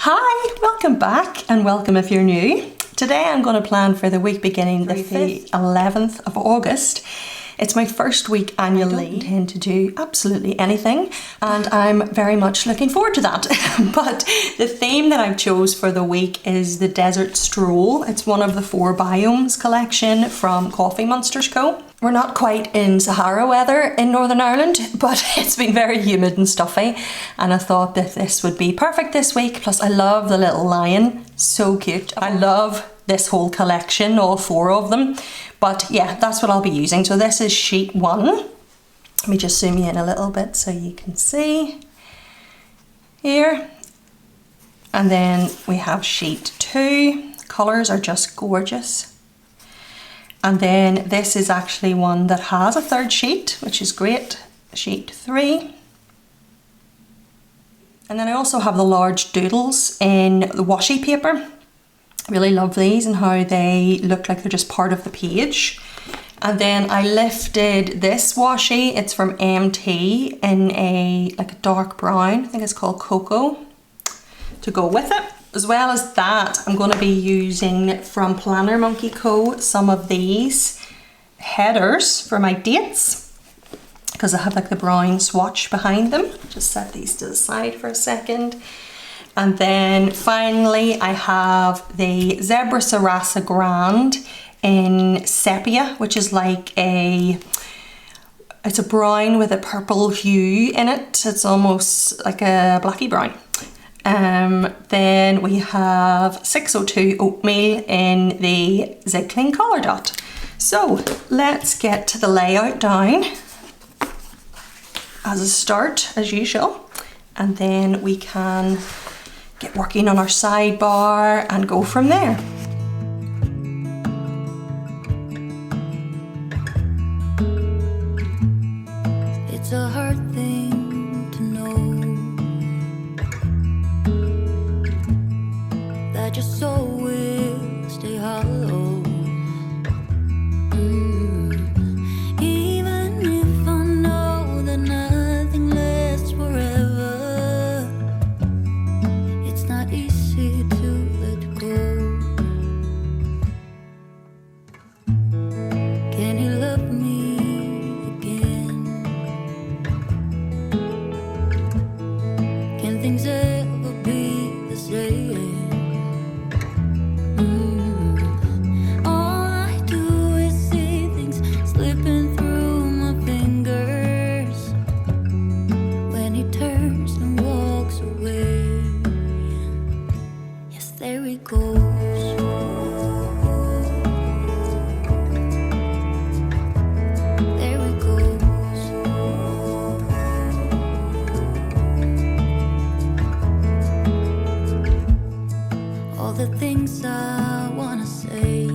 Hi, welcome back and welcome if you're new. Today I'm going to plan for the week beginning the 11th of August. It's my first week annual leave. I don't intend to do absolutely anything and I'm very much looking forward to that. But the theme that I've chose for the week is the Desert Stroll. It's one of the 4 biomes collection from Coffee Monsters Co. We're not quite in Sahara weather in Northern Ireland, but it's been very humid and stuffy and I thought that this would be perfect this week. Plus I love the little lion, so cute. I love this whole collection, all 4 of them. But yeah, that's what I'll be using. So this is sheet 1. Let me just zoom you in a little bit so you can see here. And then we have sheet 2. The colours are just gorgeous. And then this is actually one that has a 3rd sheet, which is great, sheet 3. And then I also have the large doodles in the washi paper. I really love these and how they look like they're just part of the page. And then I lifted this washi, it's from MT in a dark brown, I think it's called Cocoa, to go with it. As well as that, I'm going to be using from Planner Monkey Co. some of these headers for my dates because I have like the brown swatch behind them. Just set these to the side for a second. And then finally I have the Zebra Sarasa Grand in Sepia, which is like it's a brown with a purple hue in it. It's almost like a blacky brown. Then we have 602 Oatmeal in the Zig Clean Color Dot. So let's get to the layout down as a start, as usual, and then we can get working on our sidebar and go from there. It's a hard thing to know that your soul will stay hollow. Even if I know that nothing lasts forever, it's not easy to let go. Can you love me again? Can things ever be the same? All I do is see things slipping through my fingers when he turns and walks away. Yes, there he goes. There he goes. All the things I wanna say,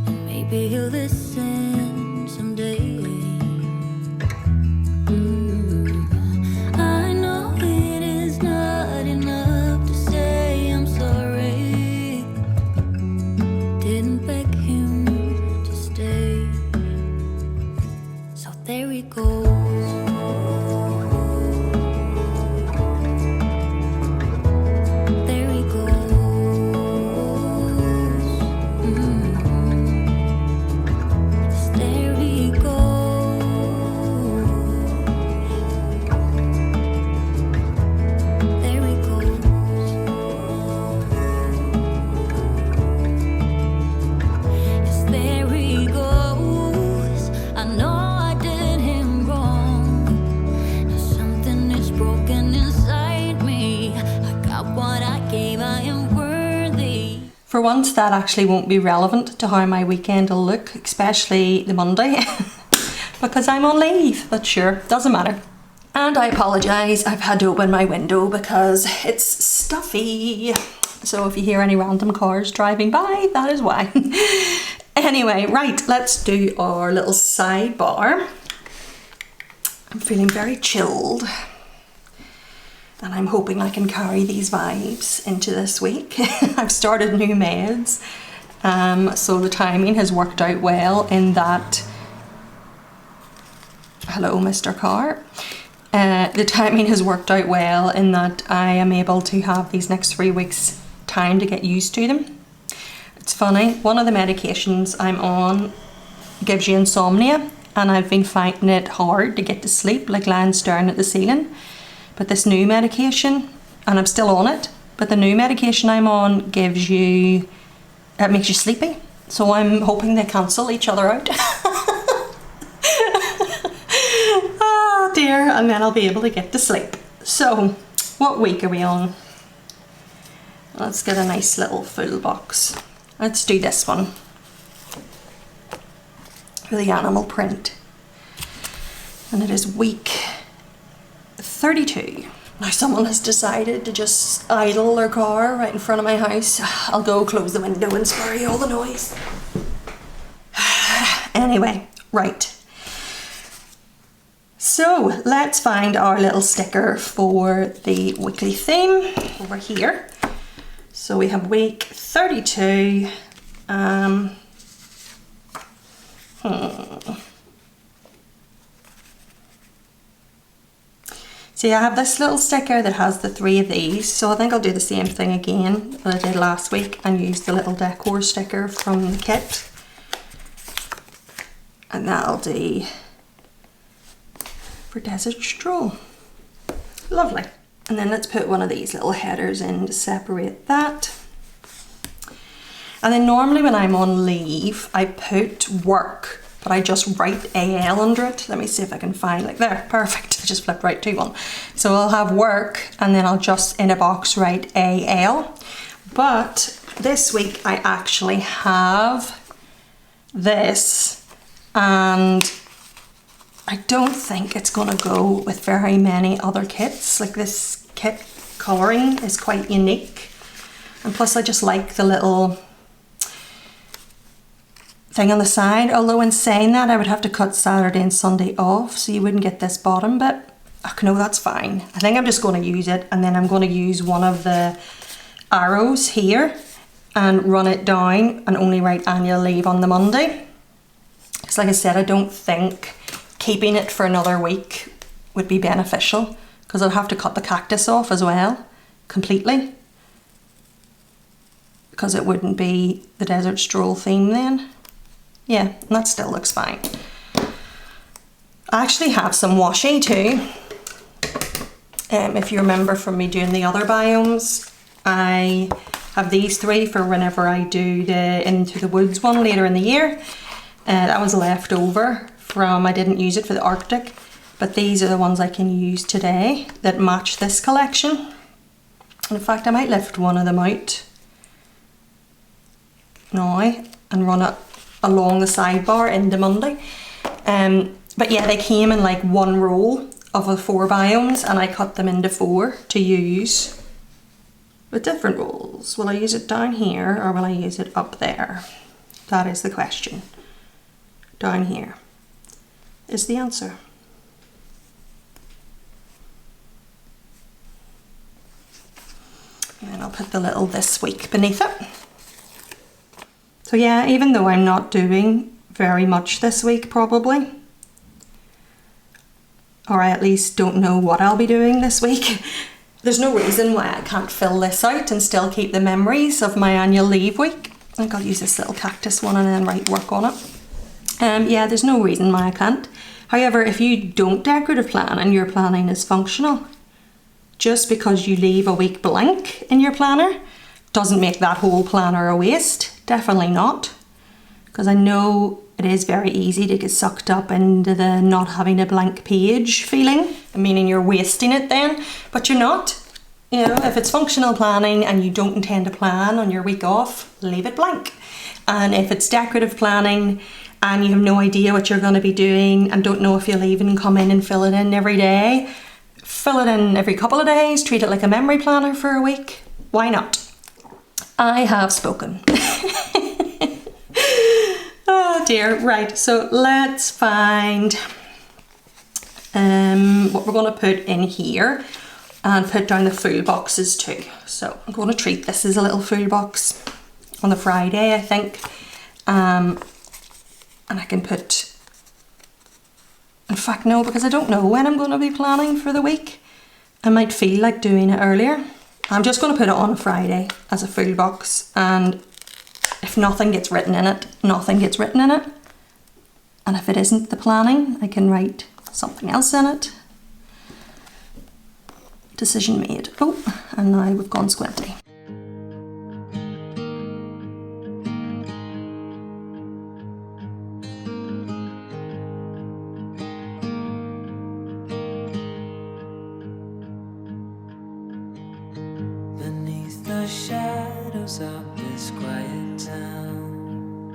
and maybe he'll listen someday. I know it is not enough to say I'm sorry. Didn't beg him to stay. So there he goes. There he goes. Yes, there he goes. There he goes. Yes, there he goes. I know I did him wrong. Now something is broken inside me. I got what I gave, I am worthy. For once that actually won't be relevant to how my weekend will look, especially the Monday, because I'm on leave, but sure, doesn't matter. And I apologise, I've had to open my window because it's stuffy. So if you hear any random cars driving by, that is why. Anyway, right, let's do our little sidebar. I'm feeling very chilled. And I'm hoping I can carry these vibes into this week. I've started new meds, so the timing has worked out well in that. Hello, Mr. Car. The timing has worked out well in that I am able to have these next 3 weeks time to get used to them. It's funny, one of the medications I'm on gives you insomnia, and I've been finding it hard to get to sleep, like lying staring at the ceiling. But this new medication, and I'm still on it, but the new medication I'm on gives you, it makes you sleepy. So I'm hoping they cancel each other out. Oh dear, and then I'll be able to get to sleep. So, what week are we on? Let's get a nice little full box. Let's do this one. With the animal print. And it is week 32. Now someone has decided to just idle their car right in front of my house. I'll go close the window and spare you all the noise. Anyway, right. So let's find our little sticker for the weekly theme over here. So we have week 32. See, I have this little sticker that has the 3 of these, so I think I'll do the same thing again that I did last week and use the little decor sticker from the kit. And that'll do for Desert Stroll. Lovely. And then let's put one of these little headers in to separate that. And then normally when I'm on leave, I put work, but I just write AL under it. Let me see if I can find, like there, perfect. I just flipped right to one. So I'll have work and then I'll just in a box write AL. But this week I actually have this, and I don't think it's gonna go with very many other kits. Like this kit colouring is quite unique. And plus I just like the little thing on the side, although in saying that I would have to cut Saturday and Sunday off so you wouldn't get this bottom bit. Oh, no, that's fine. I think I'm just going to use it, and then I'm going to use one of the arrows here and run it down and only write annual leave on the Monday. Because like I said, I don't think keeping it for another week would be beneficial, because I'll have to cut the cactus off as well completely, because it wouldn't be the Desert Stroll theme then. Yeah, and that still looks fine. I actually have some washi too. If you remember from me doing the other biomes, I have these 3 for whenever I do the Into the Woods one later in the year. That was left over from, I didn't use it for the Arctic, but these are the ones I can use today that match this collection. In fact, I might lift one of them out now and run it along the sidebar into Monday. But yeah, they came in like one roll of the 4 biomes, and I cut them into 4 to use with different rolls. Will I use it down here or will I use it up there? That is the question. Down here is the answer. And then I'll put the little this week beneath it. So yeah, even though I'm not doing very much this week probably, or I at least don't know what I'll be doing this week, there's no reason why I can't fill this out and still keep the memories of my annual leave week. I think I'll use this little cactus one and then write work on it. Yeah, there's no reason why I can't. However, if you don't decorative plan and your planning is functional, just because you leave a week blank in your planner doesn't make that whole planner a waste. Definitely not. Because I know it is very easy to get sucked up into the not having a blank page feeling, meaning you're wasting it then, but you're not. You know, if it's functional planning and you don't intend to plan on your week off, leave it blank. And if it's decorative planning and you have no idea what you're going to be doing and don't know if you'll even come in and fill it in every day, fill it in every couple of days, treat it like a memory planner for a week. Why not? I have spoken. Oh dear, right, so let's find what we're going to put in here and put down the full boxes too. So I'm going to treat this as a little full box on the Friday, I think. And I can put In fact, no, because I don't know when I'm going to be planning for the week. I might feel like doing it earlier. I'm just going to put it on a Friday as a full box, and if nothing gets written in it, nothing gets written in it. And if it isn't the planning, I can write something else in it. Decision made. Oh, and now we've gone squinty. Beneath the shadows of this quiet town,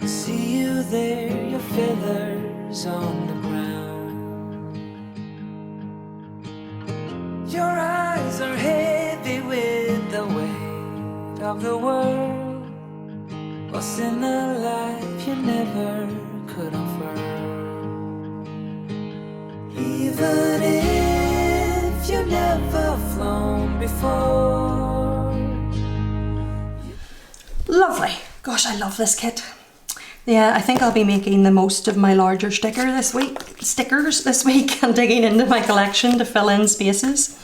I see you there, your feathers on the ground. Your eyes are heavy with the weight of the world. What's in a life you never could offer? Even if you never flown before. Lovely. Gosh, I love this kit. Yeah, I think I'll be making the most of my larger stickers this week and digging into my collection to fill in spaces.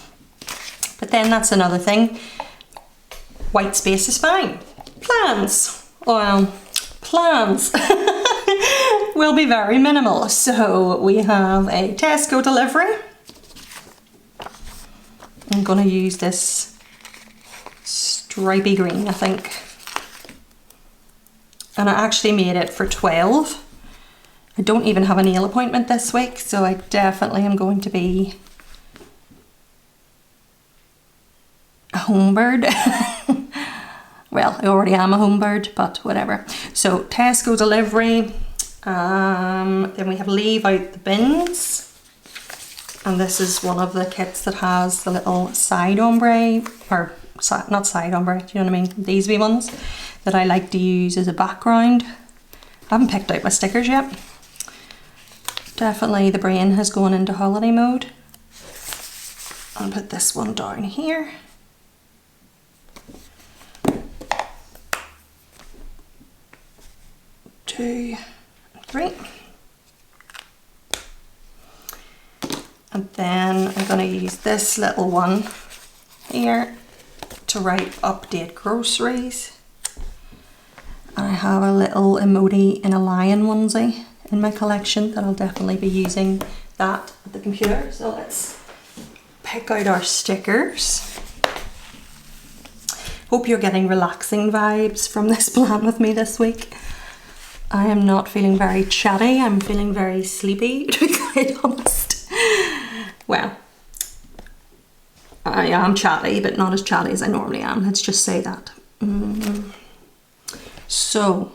But then that's another thing. White space is fine. Plans. Well, plans will be very minimal. So we have a Tesco delivery. I'm going to use this stripy green, I think. And I actually made it for 12. I don't even have a nail appointment this week, so I definitely am going to be a home bird. Well, I already am a home bird, but whatever. So Tesco delivery. Then we have leave out the bins. And this is one of the kits that has the little side ombre, or not side ombre, do you know what I mean? These wee ones that I like to use as a background. I haven't picked out my stickers yet. Definitely the brain has gone into holiday mode. I'll put this one down here. Two, three. And then I'm going to use this little one here to write update groceries. I have a little emoji in a lion onesie in my collection that I'll definitely be using that at the computer. So let's pick out our stickers. Hope you're getting relaxing vibes from this plan with me this week. I am not feeling very chatty, I'm feeling very sleepy, to be quite honest. Well, I am chatty, but not as chatty as I normally am, let's just say that. So,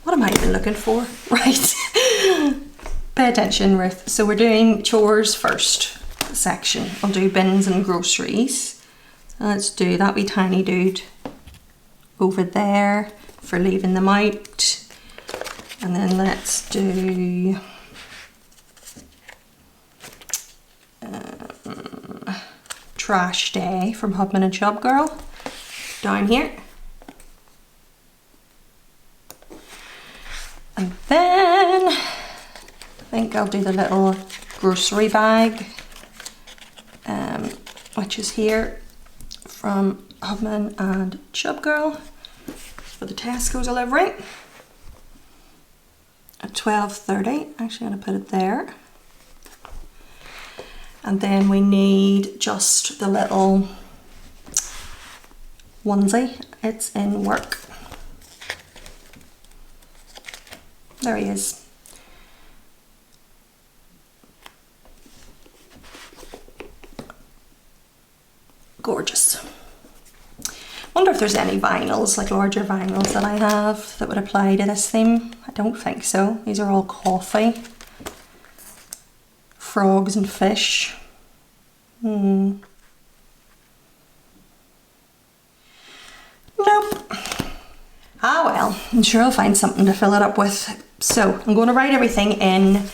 what am I even looking for? Right, pay attention, Ruth. So we're doing chores first section. I'll do bins and groceries. Let's do that wee tiny dude over there for leaving them out. And then let's do trash day from Hubman and Chub Girl down here. And then I think I'll do the little grocery bag, which is here from Hubman and Chub Girl for the Tesco delivery at 12:30. Actually, I'm going to put it there. And then we need just the little onesie. It's in work. There he is. Gorgeous. Wonder if there's any vinyls, like larger vinyls that I have that would apply to this theme. I don't think so. These are all coffee. Frogs and fish. Nope. Ah well, I'm sure I'll find something to fill it up with. So I'm going to write everything in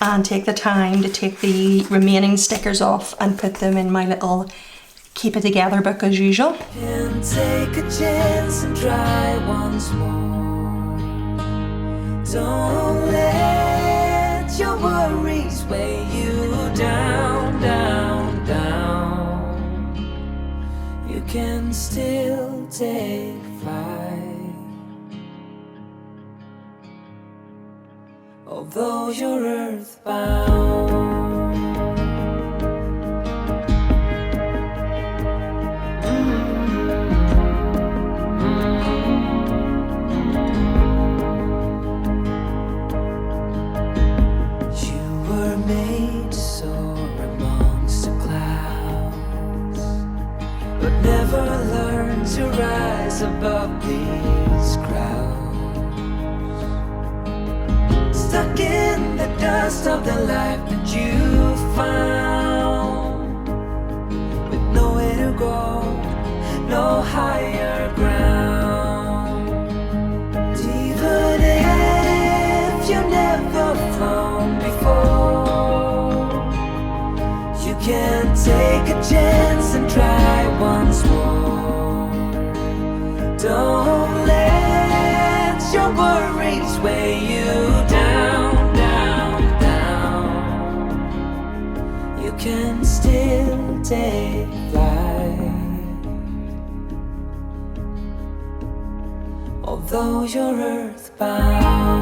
and take the time to take the remaining stickers off and put them in my little keep it together book as usual. And take a chance and try once more. Don't let worries weigh you down, down, down, you can still take flight. Although you're earthbound. Made to soar amongst the clouds, but never learn to rise above these crowds. Stuck in the dust of the life that you found, with nowhere to go, no higher ground. Even if you never flown before, you can take a chance and try once more. Don't let your worries weigh you down, down, down. You can still take flight, although you're earthbound.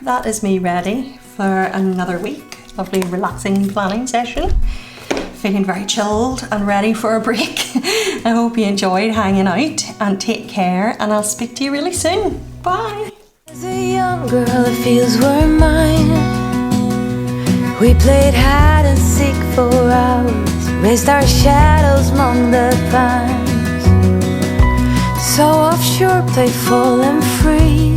That is me ready for another week. Lovely relaxing planning session. Feeling very chilled and ready for a break. I hope you enjoyed hanging out, and take care, and I'll speak to you really soon. Bye. As a young girl, the fields were mine. We played hide and seek for hours, raised our shadows among the pines. So offshore, playful and free,